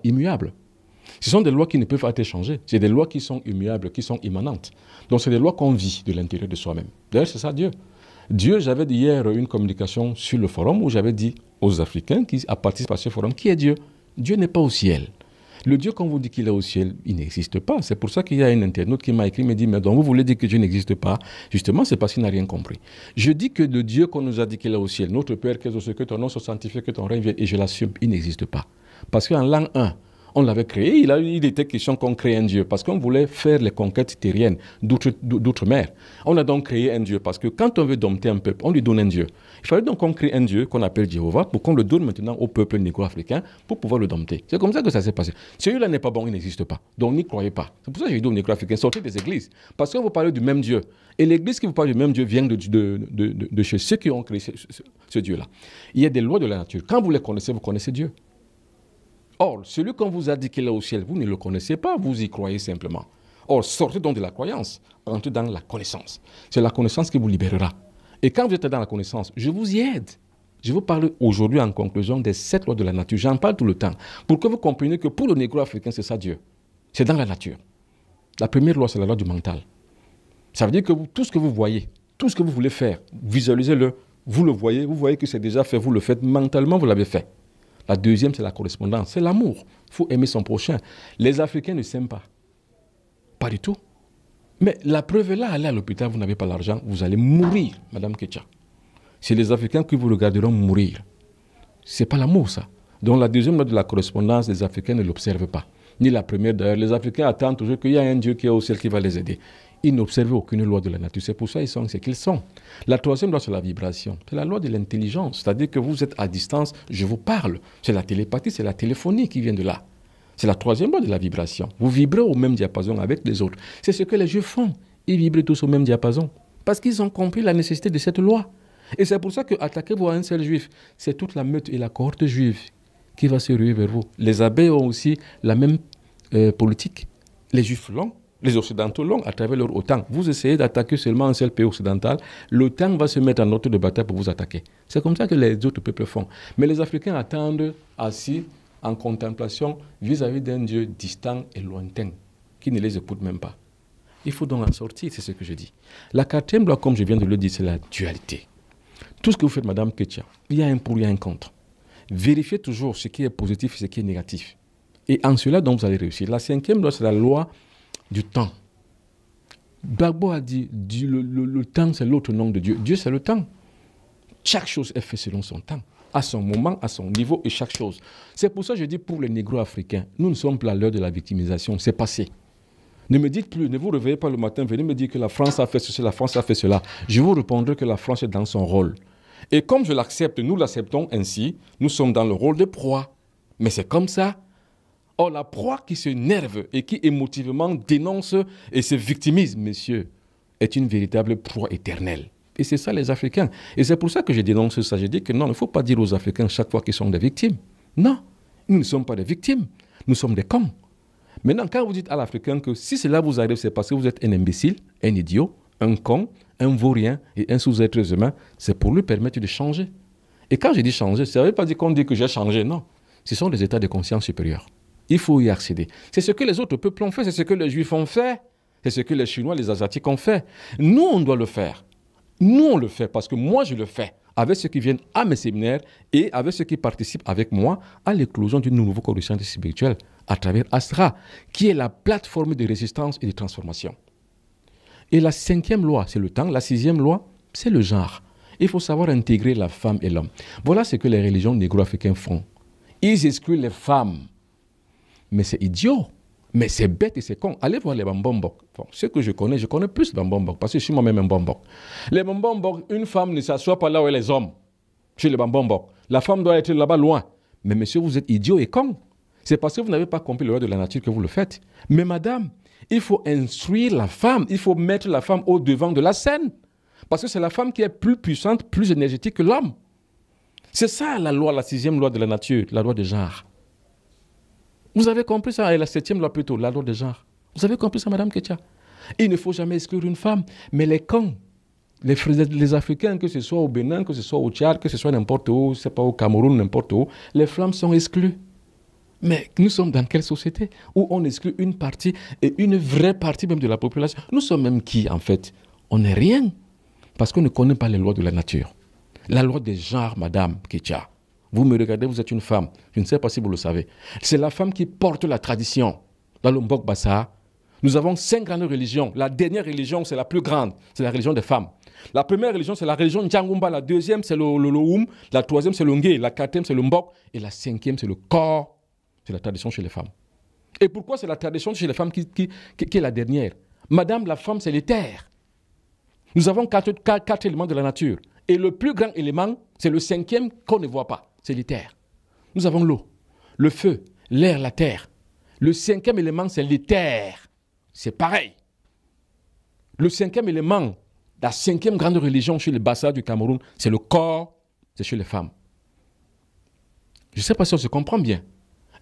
immuables. Ce sont des lois qui ne peuvent pas être changées. C'est des lois qui sont immuables, qui sont immanentes. Donc, c'est des lois qu'on vit de l'intérieur de soi-même. D'ailleurs, c'est ça Dieu. Dieu, j'avais dit hier une communication sur le forum où j'avais dit aux Africains qui participent à ce forum, qui est Dieu? Dieu n'est pas au ciel. Le Dieu qu'on vous dit qu'il est au ciel, il n'existe pas. C'est pour ça qu'il y a un internaute qui m'a écrit, me dit, mais donc vous voulez dire que Dieu n'existe pas? Justement, c'est parce qu'il n'a rien compris. Je dis que le Dieu qu'on nous a dit qu'il est au ciel, notre Père, que ton nom soit sanctifié, que ton règne vienne, et je l'assume, il n'existe pas. Parce qu'en l'an 1, on l'avait créé, il était question qu'on crée un Dieu, parce qu'on voulait faire les conquêtes terriennes d'outre-mer. On a donc créé un Dieu, parce que quand on veut dompter un peuple, on lui donne un Dieu. Il fallait donc qu'on crée un Dieu qu'on appelle Jéhovah, pour qu'on le donne maintenant au peuple négro-africain, pour pouvoir le dompter. C'est comme ça que ça s'est passé. Celui-là n'est pas bon, il n'existe pas. Donc n'y croyez pas. C'est pour ça que j'ai dit aux négro-africains, sortez des églises. Parce qu'on vous parle du même Dieu. Et l'église qui vous parle du même Dieu vient de chez ceux qui ont créé ce Dieu-là. Il y a des lois de la nature. Quand vous les connaissez, vous connaissez Dieu. Or, celui qu'on vous a dit qu'il est au ciel, vous ne le connaissez pas, vous y croyez simplement. Or, sortez donc de la croyance, entrez dans la connaissance. C'est la connaissance qui vous libérera. Et quand vous êtes dans la connaissance, je vous y aide. Je vous parle aujourd'hui en conclusion des 7 lois de la nature. J'en parle tout le temps. Pour que vous compreniez que pour le négro-africain, c'est ça Dieu. C'est dans la nature. La première loi, c'est la loi du mental. Ça veut dire que tout ce que vous voyez, tout ce que vous voulez faire, visualisez-le, vous voyez que c'est déjà fait, vous le faites, mentalement vous l'avez fait. La deuxième, c'est la correspondance, c'est l'amour. Il faut aimer son prochain. Les Africains ne s'aiment pas. Pas du tout. Mais la preuve est là, allez à l'hôpital, vous n'avez pas l'argent, vous allez mourir, Madame Ketia. C'est les Africains qui vous regarderont mourir. Ce n'est pas l'amour, ça. Donc la deuxième loi de la correspondance, les Africains ne l'observent pas. Ni la première d'ailleurs. Les Africains attendent toujours qu'il y a un Dieu qui est au ciel qui va les aider. Ils n'observent aucune loi de la nature. C'est pour ça qu'ils sont ce qu'ils sont. La troisième loi, c'est la vibration. C'est la loi de l'intelligence. C'est-à-dire que vous êtes à distance, je vous parle. C'est la télépathie, c'est la téléphonie qui vient de là. C'est la troisième loi de la vibration. Vous vibrez au même diapason avec les autres. C'est ce que les Juifs font. Ils vibrent tous au même diapason. Parce qu'ils ont compris la nécessité de cette loi. Et c'est pour ça que attaquez-vous à un seul Juif. C'est toute la meute et la cohorte juive qui va se ruer vers vous. Les abeilles ont aussi la même politique. Les Juifs l'ont. Les Occidentaux l'ont à travers leur OTAN. Vous essayez d'attaquer seulement un seul pays occidental, l'OTAN va se mettre en ordre de bataille pour vous attaquer. C'est comme ça que les autres peuples font. Mais les Africains attendent assis en contemplation vis-à-vis d'un Dieu distant et lointain, qui ne les écoute même pas. Il faut donc en sortir, c'est ce que je dis. La quatrième loi, comme je viens de le dire, c'est la dualité. Tout ce que vous faites, Madame Ketia, il y a un pour, il y a un contre. Vérifiez toujours ce qui est positif et ce qui est négatif. Et en cela, donc, vous allez réussir. La cinquième loi, c'est la loi du temps. Gbagbo a dit, le temps c'est l'autre nom de Dieu. Dieu c'est le temps. Chaque chose est faite selon son temps, à son moment, à son niveau et chaque chose. C'est pour ça que je dis pour les négro-africains, nous ne sommes plus à l'heure de la victimisation, c'est passé. Ne me dites plus, ne vous réveillez pas le matin, venez me dire que la France a fait ceci, la France a fait cela. Je vous répondrai que la France est dans son rôle. Et comme je l'accepte, nous l'acceptons ainsi, nous sommes dans le rôle de proie. Mais c'est comme ça. Or, la proie qui se nerve et qui émotivement dénonce et se victimise, messieurs, est une véritable proie éternelle. Et c'est ça les Africains. Et c'est pour ça que je dénonce ça. Je dis que non, il ne faut pas dire aux Africains chaque fois qu'ils sont des victimes. Non, nous ne sommes pas des victimes. Nous sommes des cons. Maintenant, quand vous dites à l'Africain que si cela vous arrive, c'est parce que vous êtes un imbécile, un idiot, un con, un vaurien et un sous-être humain, c'est pour lui permettre de changer. Et quand je dis changer, ça ne veut pas dire qu'on dit que j'ai changé, non. Ce sont des états de conscience supérieurs. Il faut y accéder. C'est ce que les autres peuples ont fait, c'est ce que les Juifs ont fait, c'est ce que les Chinois, les Asiatiques ont fait. Nous, on doit le faire. Nous, on le fait parce que moi, je le fais avec ceux qui viennent à mes séminaires et avec ceux qui participent avec moi à l'éclosion d'une nouvelle corruption spirituelle à travers Astra, qui est la plateforme de résistance et de transformation. Et la cinquième loi, c'est le temps. La sixième loi, c'est le genre. Il faut savoir intégrer la femme et l'homme. Voilà ce que les religions négro-africaines font. Ils excluent les femmes. Mais c'est idiot, mais c'est bête et c'est con. Allez voir les Bambombok. Bon, ce que je connais plus les Bambombok parce que je suis moi-même un Bambok. Les Bambombok, une femme ne s'assoit pas là où est les hommes. Chez les Bambombok. La femme doit être là-bas loin. Mais monsieur, vous êtes idiot et con. C'est parce que vous n'avez pas compris le loi de la nature que vous le faites. Mais madame, il faut instruire la femme. Il faut mettre la femme au devant de la scène. Parce que c'est la femme qui est plus puissante, plus énergétique que l'homme. C'est ça la loi, la sixième loi de la nature, la loi de genre. Vous avez compris ça, et la septième loi plutôt, la loi de genre. Vous avez compris ça, Madame Ketia? Il ne faut jamais exclure une femme, mais les cons, les Africains, que ce soit au Bénin, que ce soit au Tchad, que ce soit n'importe où, c'est pas au Cameroun, n'importe où, les femmes sont exclues. Mais nous sommes dans quelle société où on exclut une partie et une vraie partie même de la population? Nous sommes même qui, en fait? On n'est rien. Parce qu'on ne connaît pas les lois de la nature. La loi des genres, Madame Ketia. Vous me regardez, vous êtes une femme. Je ne sais pas si vous le savez. C'est la femme qui porte la tradition. Dans le Mbok Bassa, nous avons 5 grandes religions. La dernière religion, c'est la plus grande. C'est la religion des femmes. La première religion, c'est la religion Ndjangumba. La deuxième, c'est le Loum. La troisième, c'est le Ngé. La quatrième, c'est le Mbok. Et la cinquième, c'est le corps. C'est la tradition chez les femmes. Et pourquoi c'est la tradition chez les femmes qui est la dernière? Madame, la femme, c'est l'éther. Nous avons 4 éléments de la nature. Et le plus grand élément, c'est le 5e qu'on ne voit pas. C'est l'éther. Nous avons l'eau, le feu, l'air, la terre. Le 5e élément, c'est l'éther. C'est pareil. Le 5e élément, la 5e grande religion chez les Bassa du Cameroun, c'est le corps, c'est chez les femmes. Je ne sais pas si on se comprend bien.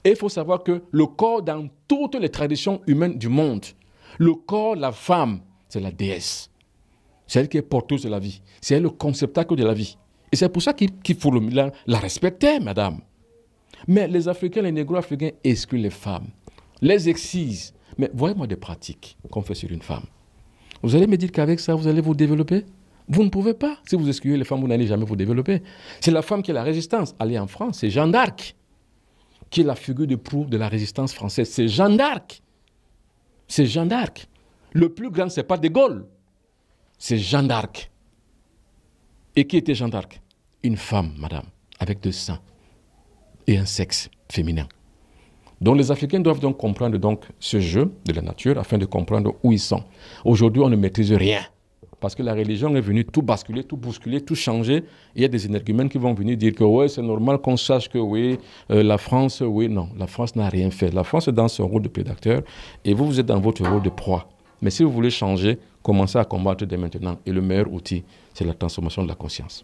Et il faut savoir que le corps, dans toutes les traditions humaines du monde, le corps, la femme, c'est la déesse. C'est elle qui est porteuse de la vie. C'est elle le conceptacle de la vie. Et c'est pour ça qu'il faut la respecter, madame. Mais les Africains, les négro-africains excluent les femmes, les excisent. Mais voyez-moi des pratiques qu'on fait sur une femme. Vous allez me dire qu'avec ça, vous allez vous développer? Vous ne pouvez pas. Si vous excluez les femmes, vous n'allez jamais vous développer. C'est la femme qui est la résistance. Allez en France, c'est Jeanne d'Arc qui est la figure de proue de la résistance française. C'est Jeanne d'Arc. C'est Jeanne d'Arc. Le plus grand, ce n'est pas De Gaulle. C'est Jeanne d'Arc. Et qui était Jeanne d'Arc? Une femme, madame, avec 2 seins et un sexe féminin. Donc les Africains doivent donc comprendre donc ce jeu de la nature afin de comprendre où ils sont. Aujourd'hui, on ne maîtrise rien. Parce que la religion est venue tout basculer, tout bousculer, tout changer. Il y a des énergumènes qui vont venir dire que ouais, c'est normal qu'on sache que oui, la France, oui, non. La France n'a rien fait. La France est dans son rôle de prédateur et vous, vous êtes dans votre rôle de proie. Mais si vous voulez changer, commencez à combattre dès maintenant. Et le meilleur outil, c'est la transformation de la conscience.